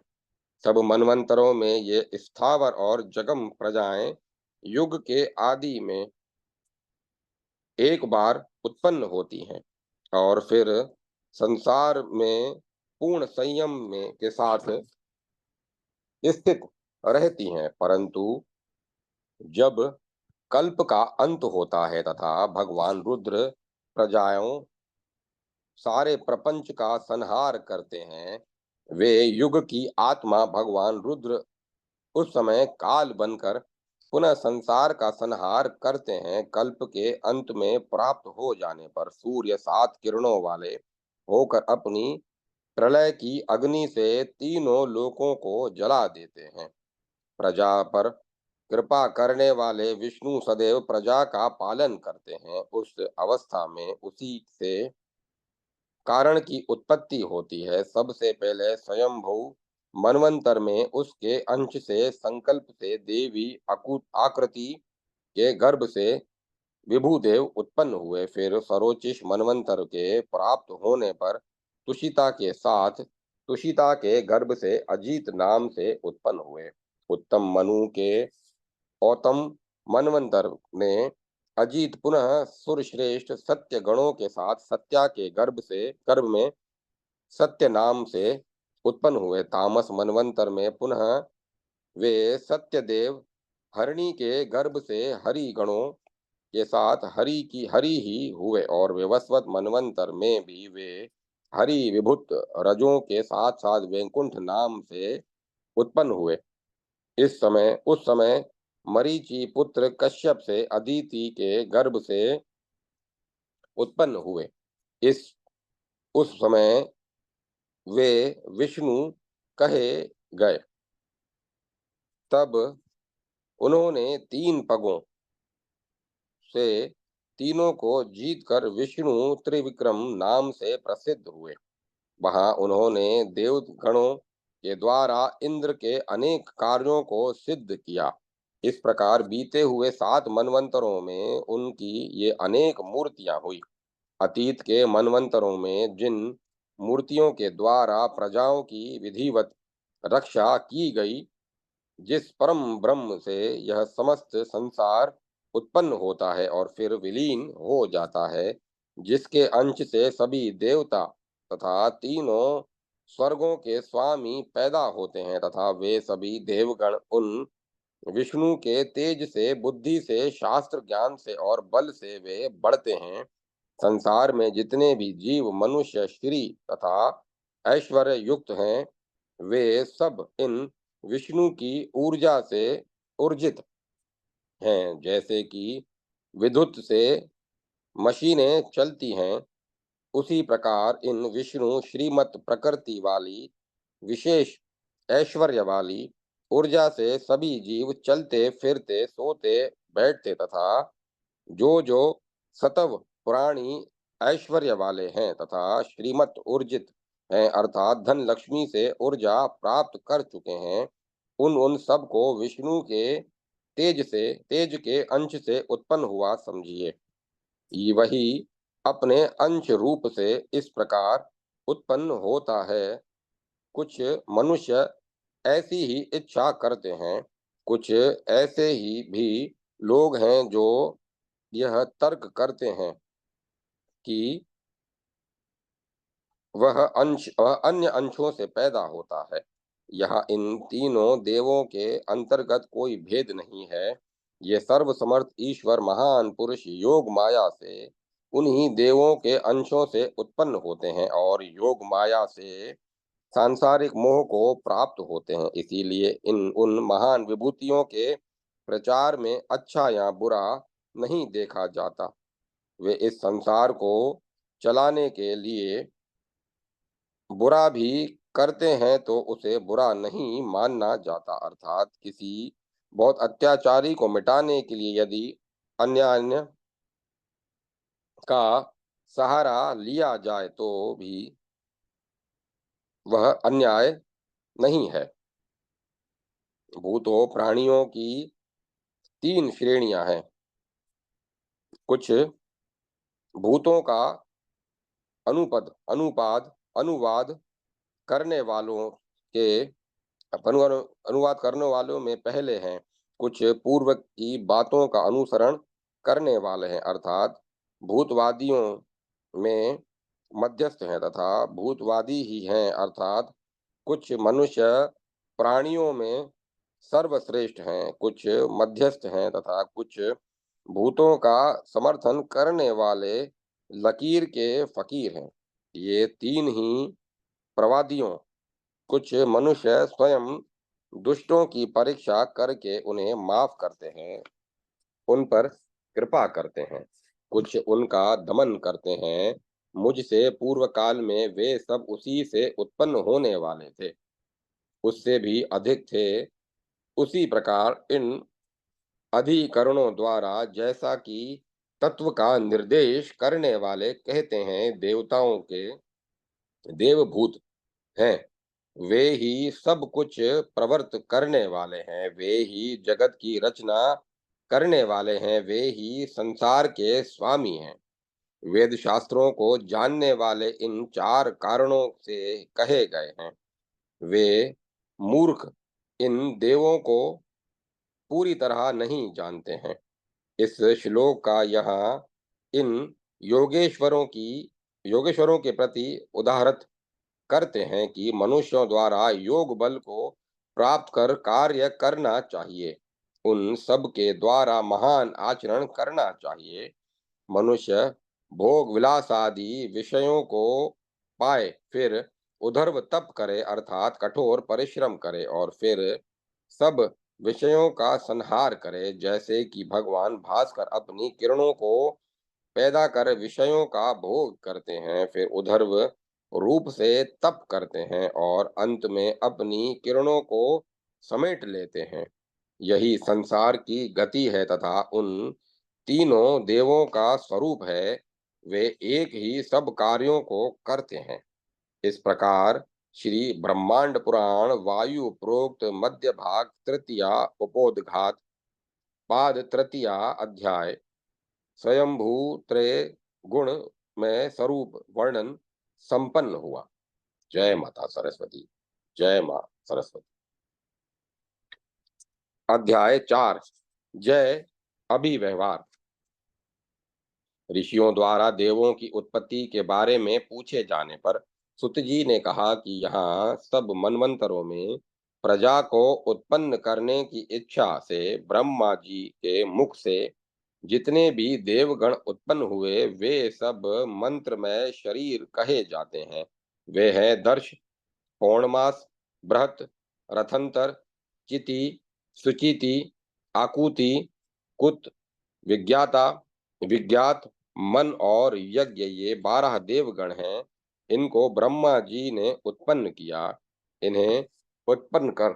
सब मनवंतरों में ये स्थावर और जगम प्रजाएं युग के आदि में एक बार उत्पन्न होती हैं और फिर संसार में पूर्ण संयम में के साथ स्थित रहती हैं। परंतु जब कल्प का अंत होता है तथा भगवान रुद्र प्रजाओं सारे प्रपंच का संहार करते हैं, वे युग की आत्मा भगवान रुद्र उस समय काल बनकर पुनः संसार का संहार करते हैं। कल्प के अंत में प्राप्त हो जाने पर सूर्य 7 किरणों वाले होकर अपनी प्रलय की अग्नि से तीनों लोकों को जला देते हैं। प्रजा पर कृपा करने वाले विष्णु सदैव प्रजा का पालन करते हैं। उस अवस्था में उसी से कारण की उत्पत्ति होती है। सबसे पहले स्वयंभू मनवंतर में उसके अंश से संकल्प से देवी आकृति के गर्भ से विभुदेव उत्पन्न हुए। फिर सरोचिष मनवंतर के प्राप्त होने पर तुषिता के साथ तुषिता के गर्भ से अजीत नाम से उत्पन्न हुए। उत्तम मनु के औतम मनवंतर ने अजीत पुनः सुरश्रेष्ठ सत्य गणों के साथ सत्या के गर्भ में सत्य नाम से उत्पन्न हुए। तामस मनवंतर में पुनः वे सत्यदेव हरिणी के गर्भ से हरि गणों के साथ हरि ही हुए और विवस्वत मनवंतर में भी वे हरि विभुत रजों के साथ साथ वैकुंठ नाम से उत्पन्न हुए। उस समय मरीचि पुत्र कश्यप से अदिति के गर्भ से उत्पन्न हुए। इस उस समय वे विष्णु कहे गए। तब उन्होंने 3 पगों से तीनों को जीतकर विष्णु त्रिविक्रम नाम से प्रसिद्ध हुए। वहां उन्होंने देवगणों के द्वारा इंद्र के अनेक कार्यों को सिद्ध किया। इस प्रकार बीते हुए 7 मनवंतरों में उनकी ये अनेक मूर्तियां हुई। अतीत के मनवंतरों में जिन मूर्तियों के द्वारा प्रजाओं की विधिवत रक्षा की गई, जिस परम ब्रह्म से यह समस्त संसार उत्पन्न होता है और फिर विलीन हो जाता है, जिसके अंश से सभी देवता तथा तीनों स्वर्गों के स्वामी पैदा होते हैं तथा वे सभी देवगण उन विष्णु के तेज से, बुद्धि से, शास्त्र ज्ञान से और बल से वे बढ़ते हैं। संसार में जितने भी जीव मनुष्य श्री तथा ऐश्वर्य युक्त हैं, वे सब इन विष्णु की ऊर्जा से ऊर्जित हैं। जैसे कि विद्युत से मशीनें चलती हैं, उसी प्रकार इन विष्णु श्रीमत प्रकृति वाली विशेष ऐश्वर्य वाली ऊर्जा से सभी जीव चलते फिरते सोते बैठते तथा जो सतव प्राणी ऐश्वर्य वाले हैं तथा श्रीमत ऊर्जित हैं, अर्थात धन लक्ष्मी से ऊर्जा प्राप्त कर चुके हैं, उन सब को विष्णु के तेज के अंश से उत्पन्न हुआ समझिए। वही अपने अंश रूप से इस प्रकार उत्पन्न होता है। कुछ मनुष्य ऐसी ही इच्छा करते हैं, कुछ ऐसे ही भी लोग हैं जो यह तर्क करते हैं कि वह अन्य अंशों से पैदा होता है। यहाँ इन तीनों देवों के अंतर्गत कोई भेद नहीं है। ये सर्वसमर्थ ईश्वर महान पुरुष योग माया से उन्हीं देवों के अंशों से उत्पन्न होते हैं और योग माया से सांसारिक मोह को प्राप्त होते हैं। इसीलिए इन उन महान विभूतियों के प्रचार में अच्छा या बुरा नहीं देखा जाता। वे इस संसार को चलाने के लिए बुरा भी करते हैं तो उसे बुरा नहीं मानना जाता। अर्थात किसी बहुत अत्याचारी को मिटाने के लिए यदि अन्याय का सहारा लिया जाए तो भी वह अन्याय नहीं है। भूतों प्राणियों की तीन श्रेणियां हैं। कुछ भूतों का अनुपद अनुपाद अनुवाद करने वालों के अनुवाद करने वालों में पहले हैं। कुछ पूर्व की बातों का अनुसरण करने वाले हैं, अर्थात भूतवादियों में मध्यस्थ हैं तथा भूतवादी ही हैं। अर्थात कुछ मनुष्य प्राणियों में सर्वश्रेष्ठ हैं, कुछ मध्यस्थ हैं तथा कुछ भूतों का समर्थन करने वाले लकीर के फकीर हैं। ये तीन ही प्रवादियों। कुछ मनुष्य स्वयं दुष्टों की परीक्षा करके उन्हें माफ करते हैं, उन पर कृपा करते हैं। कुछ उनका दमन करते हैं। मुझसे पूर्व काल में वे सब उसी से उत्पन्न होने वाले थे, उससे भी अधिक थे। उसी प्रकार इन अधिकरणों द्वारा जैसा कि तत्व का निर्देश करने वाले कहते हैं देवताओं के देवभूत हैं, वे ही सब कुछ प्रवर्त करने वाले हैं, वे ही जगत की रचना करने वाले हैं, वे ही संसार के स्वामी हैं। वेद शास्त्रों को जानने वाले इन चार कारणों से कहे गए हैं। वे मूर्ख इन देवों को पूरी तरह नहीं जानते हैं। इस श्लोक का यहाँ इन योगेश्वरों की योगेश्वरों के प्रति उदाहरण करते हैं कि मनुष्यों द्वारा योग बल को प्राप्त कर कार्य करना चाहिए, उन सब के द्वारा महान आचरण करना चाहिए। मनुष्य भोग विलास आदि विषयों को पाए, फिर उधर्व तप करे अर्थात कठोर परिश्रम करे और फिर सब विषयों का संहार करे, जैसे कि भगवान भास्कर अपनी किरणों को पैदा कर विषयों का भोग करते हैं, फिर उधर्व रूप से तप करते हैं और अंत में अपनी किरणों को समेट लेते हैं। यही संसार की गति है तथा उन तीनों देवों का स्वरूप है। वे एक ही सब कार्यों को करते हैं। इस प्रकार श्री ब्रह्मांड पुराण वायु प्रोक्त मध्य भाग तृतीया उपोद्घात पाद तृतीया अध्याय स्वयंभू त्रय गुण में स्वरूप वर्णन संपन्न हुआ। जय माता सरस्वती। जय मां सरस्वती। अध्याय 4 जय अभिव्यवहार। ऋषियों द्वारा देवों की उत्पत्ति के बारे में पूछे जाने पर सुत जी ने कहा कि यहाँ सब मनवंतरों में प्रजा को उत्पन्न करने की इच्छा से ब्रह्मा जी के मुख से जितने भी देवगण उत्पन्न हुए वे सब मंत्रमय शरीर कहे जाते हैं। वे हैं दर्श, पौर्णमास, बृहत, रथंतर, चिति, सुचिति, आकुति, कुत, विज्ञाता, विज्ञात, मन और यज्ञ, ये 12 देवगण हैं। इनको ब्रह्मा जी ने उत्पन्न किया। इन्हें उत्पन्न कर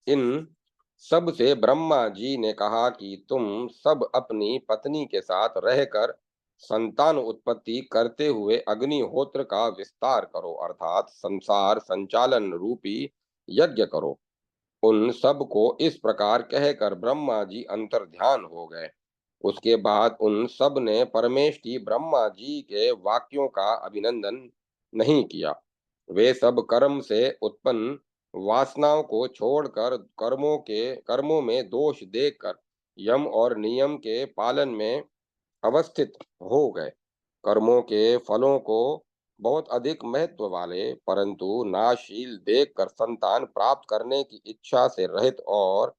इन सब से ब्रह्मा जी ने कहा कि तुम सब अपनी पत्नी के साथ रहकर संतान उत्पत्ति करते हुए अग्निहोत्र का विस्तार करो अर्थात संसार संचालन रूपी यज्ञ करो। उन सब को इस प्रकार कहकर ब्रह्मा जी अंतर्ध्यान हो गए। उसके बाद उन सब ने परमेष्टि ब्रह्मा जी के वाक्यों का अभिनंदन नहीं किया। वे सब कर्म से उत्पन्न वासनाओं को छोड़कर कर्मों में दोष देखकर यम और नियम के पालन में अवस्थित हो गए। कर्मों के फलों को बहुत अधिक महत्व वाले परंतु नाशील देखकर संतान प्राप्त करने की इच्छा से रहित और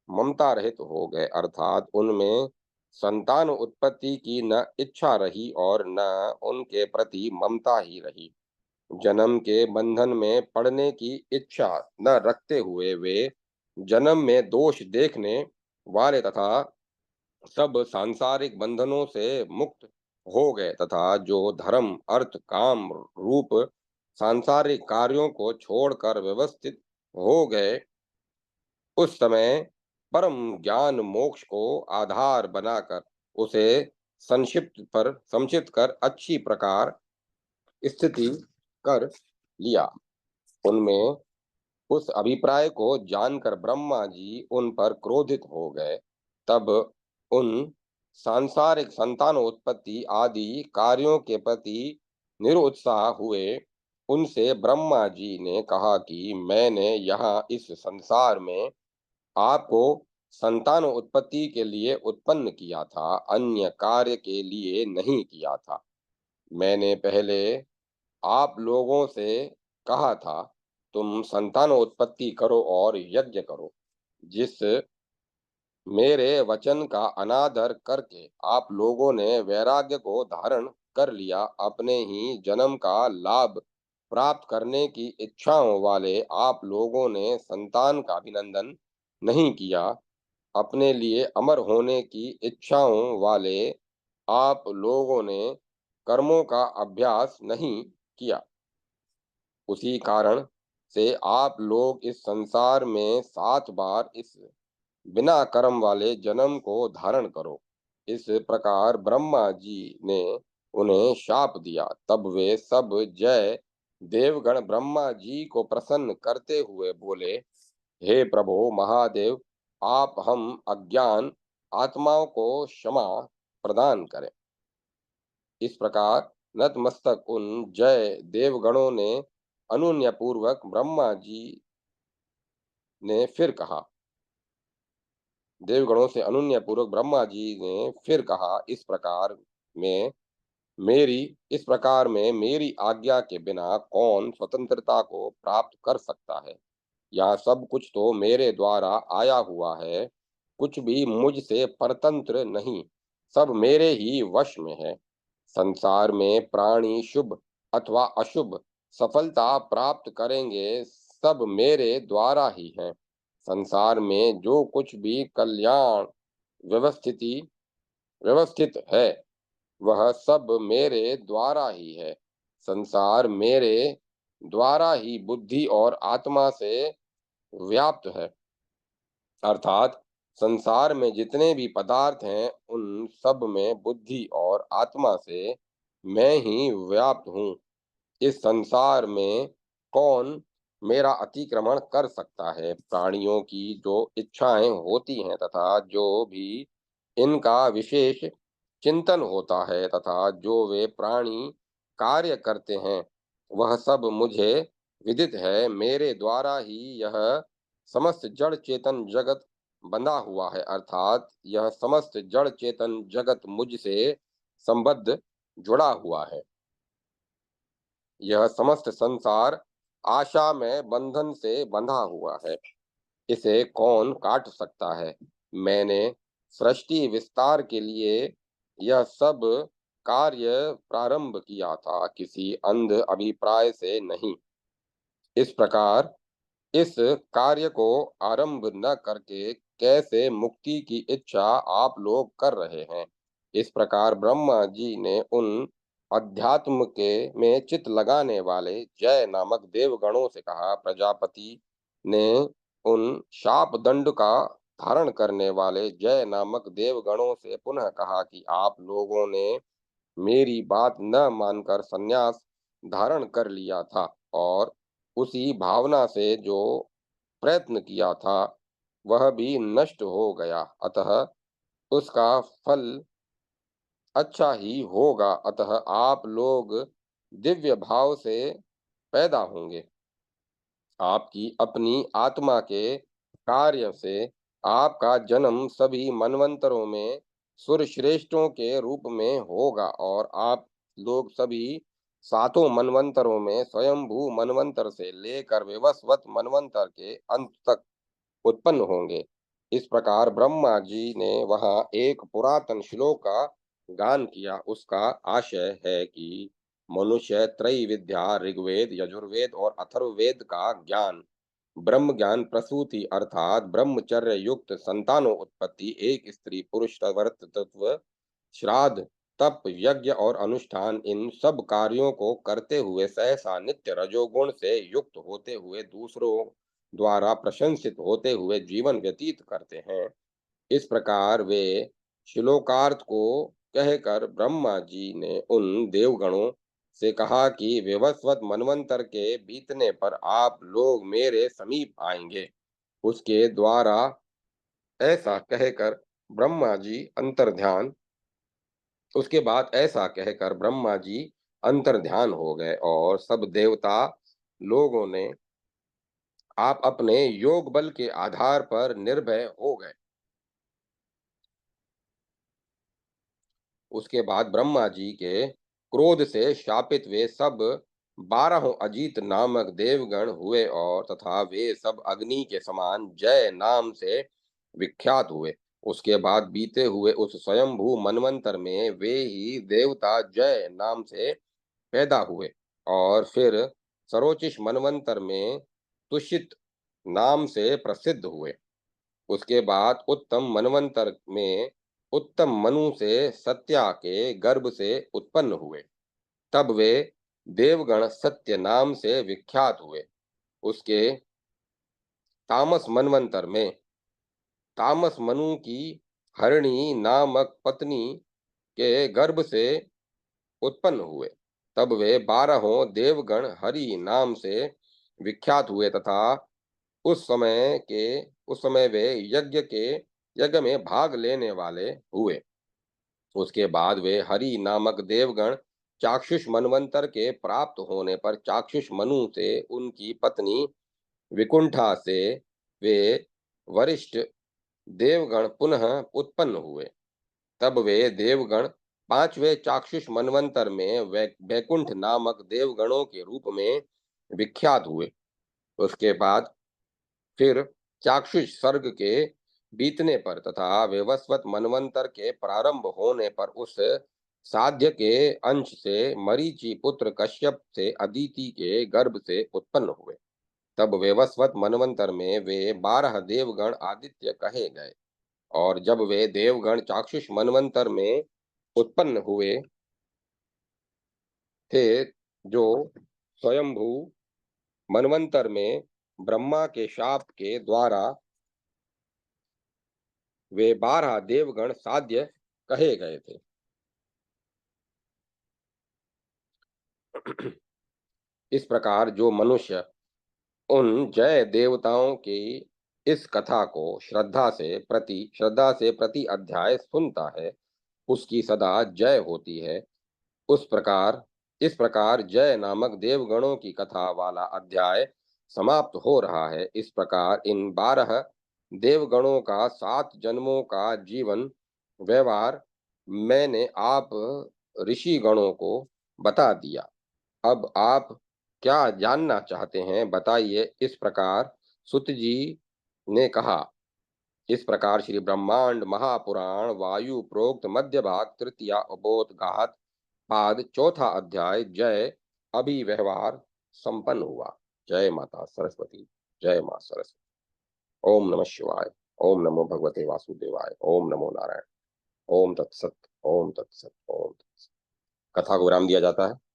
ममता रहित हो गए, अर्थात उनमें संतान उत्पत्ति की न इच्छा रही और न उनके प्रति ममता ही रही। जन्म के बंधन में पड़ने की इच्छा न रखते हुए वे जन्म में दोष देखने वाले तथा सब सांसारिक बंधनों से मुक्त हो गए तथा जो धर्म अर्थ काम रूप सांसारिक कार्यों को छोड़कर व्यवस्थित हो गए, उस समय परम ज्ञान मोक्ष को आधार बनाकर उसे संक्षिप्त कर अच्छी प्रकार स्थिति कर लिया। उनमें उस अभिप्राय को जानकर ब्रह्मा जी उन पर क्रोधित हो गए। तब उन सांसारिक संतानोत्पत्ति आदि कार्यों के प्रति निरुत्साह हुए। उनसे ब्रह्मा जी ने कहा कि मैंने यहाँ इस संसार में आपको संतान उत्पत्ति के लिए उत्पन्न किया था, अन्य कार्य के लिए नहीं किया था। मैंने पहले आप लोगों से कहा था, तुम संतान उत्पत्ति करो और यज्ञ करो। जिस मेरे वचन का अनादर करके आप लोगों ने वैराग्य को धारण कर लिया, अपने ही जन्म का लाभ प्राप्त करने की इच्छाओं वाले आप लोगों ने संतान का अभिनंदन नहीं किया। अपने लिए अमर होने की इच्छाओं वाले आप लोगों ने कर्मों का अभ्यास नहीं किया। उसी कारण से आप लोग इस संसार में 7 बार इस बिना कर्म वाले जन्म को धारण करो। इस प्रकार ब्रह्मा जी ने उन्हें शाप दिया। तब वे सब जय देवगण ब्रह्मा जी को प्रसन्न करते हुए बोले, हे प्रभो महादेव, आप हम अज्ञान आत्माओं को क्षमा प्रदान करें। इस प्रकार नतमस्तक उन जय देवगणों ने अनुनय पूर्वक ब्रह्मा जी ने फिर कहा देवगणों से अनुनय पूर्वक ब्रह्मा जी ने फिर कहा, में इस प्रकार में मेरी आज्ञा के बिना कौन स्वतंत्रता को प्राप्त कर सकता है। यह सब कुछ तो मेरे द्वारा आया हुआ है, कुछ भी मुझसे परतंत्र नहीं, सब मेरे ही वश में है। संसार में प्राणी शुभ अथवा अशुभ सफलता प्राप्त करेंगे, सब मेरे द्वारा ही है। संसार में जो कुछ भी कल्याण व्यवस्थिति व्यवस्थित है, वह सब मेरे द्वारा ही है। संसार मेरे द्वारा ही बुद्धि और आत्मा से व्याप्त है। अर्थात संसार में जितने भी पदार्थ हैं, उन सब में बुद्धि और आत्मा से मैं ही व्याप्त हूँ। इस संसार में कौन मेरा अतिक्रमण कर सकता है। प्राणियों की जो इच्छाएं होती हैं तथा जो भी इनका विशेष चिंतन होता है तथा जो वे प्राणी कार्य करते हैं, वह सब मुझे विदित है। मेरे द्वारा ही यह समस्त जड़ चेतन जगत बंधा हुआ है। अर्थात यह समस्त जड़ चेतन जगत मुझसे संबद्ध जुड़ा हुआ है। यह समस्त संसार आशा में बंधन से बंधा हुआ है, इसे कौन काट सकता है। मैंने सृष्टि विस्तार के लिए यह सब कार्य प्रारंभ किया था, किसी अंध अभिप्राय से नहीं। इस प्रकार इस कार्य को आरंभ न करके कैसे मुक्ति की इच्छा आप लोग कर रहे हैं। इस प्रकार ब्रह्मा जी ने उन अध्यात्म के में चित लगाने वाले जय नामक देवगणों से कहा। प्रजापति ने उन शाप दंड का धारण करने वाले जय नामक देवगणों से पुनः कहा कि आप लोगों ने मेरी बात न मानकर संन्यास धारण कर लिया था, और उसी भावना से जो प्रयत्न किया था वह भी नष्ट हो गया। अतः उसका फल अच्छा ही होगा। अतः आप लोग दिव्य भाव से पैदा होंगे। आपकी अपनी आत्मा के कार्य से आपका जन्म सभी मनवंतरों में सुरश्रेष्ठों के रूप में होगा, और आप लोग सभी 7 मनवंतरों में स्वयंभू मनवंतर से लेकर विवस्वत मनवंतर के अंत तक उत्पन्न होंगे। इस प्रकार ब्रह्मा जी ने वहां एक पुरातन श्लोक का गान किया। उसका आशय है कि मनुष्य त्रैविद्या ऋग्वेद यजुर्वेद और अथर्ववेद का ज्ञान, ब्रह्म ज्ञान प्रसूति अर्थात ब्रह्मचर्य युक्त संतानों उत्पत्ति, एक स्त्री पुरुष व्रत तत्व श्राद्ध तप, यज्ञ और अनुष्ठान, इन सब कार्यों को करते हुए सहसा नित्य रजोगुण से युक्त होते हुए दूसरों द्वारा प्रशंसित होते हुए जीवन व्यतीत करते हैं। इस प्रकार वे श्लोकार्थ को कहकर ब्रह्मा जी ने उन देवगणों से कहा कि विवस्वत मनवंतर के बीतने पर आप लोग मेरे समीप आएंगे। उसके द्वारा ऐसा कहकर ब्रह्मा जी अंतर्ध्यान उसके बाद ऐसा कहकर ब्रह्मा जी अंतर्ध्यान हो गए और सब देवता लोगों ने आप अपने योग बल के आधार पर निर्भय हो गए। उसके बाद ब्रह्मा जी के क्रोध से शापित वे सब 12 अजीत नामक देवगण हुए और तथा वे सब अग्नि के समान जय नाम से विख्यात हुए। उसके बाद बीते हुए उस स्वयंभू मनवंतर में वे ही देवता जय नाम से पैदा हुए और फिर सरोचिष मनवंतर में तुषित नाम से प्रसिद्ध हुए। उसके बाद उत्तम मनवंतर में उत्तम मनु से सत्या के गर्भ से उत्पन्न हुए। तब वे देवगण सत्य नाम से विख्यात हुए। उसके तामस मनवंतर में तामस मनु की हरिणी नामक पत्नी के गर्भ से उत्पन्न हुए। तब वे 12 देवगण हरि नाम से विख्यात हुए तथा उस समय वे यज्ञ में भाग लेने वाले हुए। उसके बाद वे हरि नामक देवगण चाक्षुष मनवंतर के प्राप्त होने पर चाक्षुष मनु से उनकी पत्नी विकुंठा से वे वरिष्ठ देवगण पुनः उत्पन्न हुए। तब वे देवगण 5वें चाक्षुष मनवंतर में वैकुंठ नामक देवगणों के रूप में विख्यात हुए। उसके बाद फिर चाक्षुष सर्ग के बीतने पर तथा विवस्वत मनवंतर के प्रारंभ होने पर उस साध्य के अंश से मरीचि पुत्र कश्यप से अदिति के गर्भ से उत्पन्न हुए। तब विवस्वत मनवंतर में वे 12 देवगण आदित्य कहे गए और जब वे देवगण चाक्षुष मनवंतर में उत्पन्न हुए थे, जो स्वयंभू मनवंतर में ब्रह्मा के शाप के द्वारा वे 12 देवगण साध्य कहे गए थे। इस प्रकार जो मनुष्य उन जय देवताओं की इस कथा को श्रद्धा से प्रति अध्याय सुनता है, उसकी सदा जय होती है। इस प्रकार जय नामक देवगणों की कथा वाला अध्याय समाप्त हो रहा है। इस प्रकार इन 12 देवगणों का 7 जन्मों का जीवन व्यवहार मैंने आप ऋषि गणों को बता दिया। अब आप क्या जानना चाहते हैं, बताइए। इस प्रकार सुत जी ने कहा। इस प्रकार श्री ब्रह्मांड महापुराण वायु प्रोक्त मध्य भाग तृतीया उपोद्घात पाद चौथा अध्याय जय अभिव्यवहार संपन्न हुआ। जय माता सरस्वती। जय मां सरस्वती। ओम नमः शिवाय। ओम नमो भगवते वासुदेवाय। ओम नमो नारायण। ओम तत्सत। ओम तत्सत। ओम तत्सत। कथा को विराम दिया जाता है।